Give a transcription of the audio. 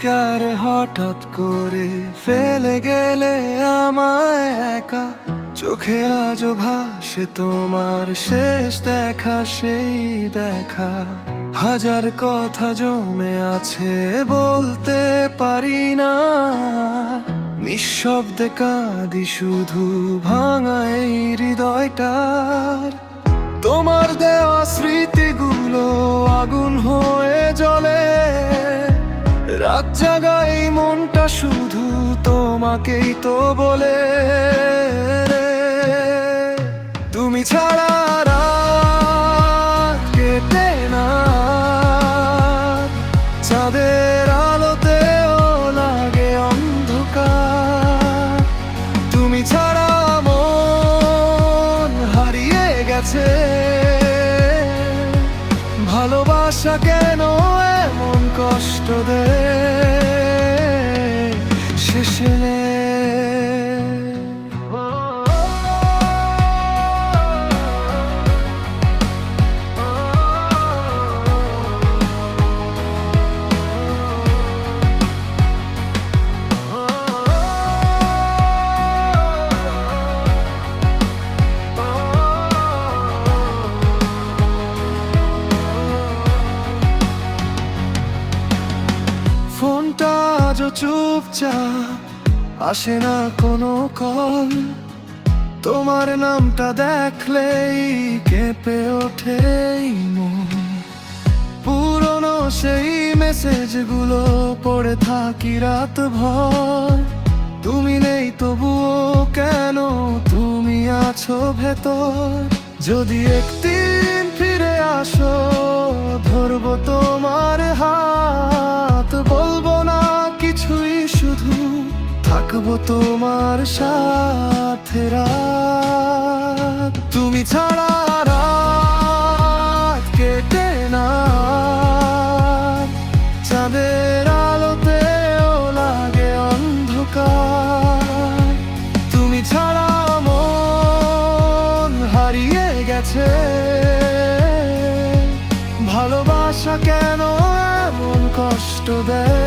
আর হঠাৎ করে ফেলে গেলে আমায় একা, চোখে আজও ভাসে তোমার শেষ দেখা, সেই দেখা। হাজার কথা জমে আছে বলতে পারি না, নিঃশব্দে কাঁদি শুধু ভাঙা এই হৃদয়টার। তোমার দেওয়া স্মৃতিগুলো আগুন হয়ে জ্বলে, রাত জাগা এই মনটা শুধু তোমাকেই তো বলে। তুমি ছাড়া রাত কেটে না, চাঁদের আলোতেও লাগে অন্ধকার। তুমি ছাড়া মন হারিয়ে গেছে, ভালোবাসা কেন এমন কষ্ট দেয় শেষে। ফোনটা আজও চুপচাপ, আসে না কোনো কল। তোমার নামটা দেখলেই কেঁপে ওঠে এই মন। পুরনো সেই মেসেজগুলো পড়ে থাকি রাত ভর। তুমি নেই তবুও কেন তুমি আছো ভেতর। যদি একদিন ফিরে আসো ধরবো তোমার হাত, বলবো না কিছুই শুধু থাকবো তোমার সাথে রাত। তুমি ছাড়া রাত কেটে না, চাঁদের আলোতেও লাগে অন্ধকার। তুমি ছাড়া মন হারিয়ে গেছে, ভালোবাসা কেন এমন কষ্ট দেয়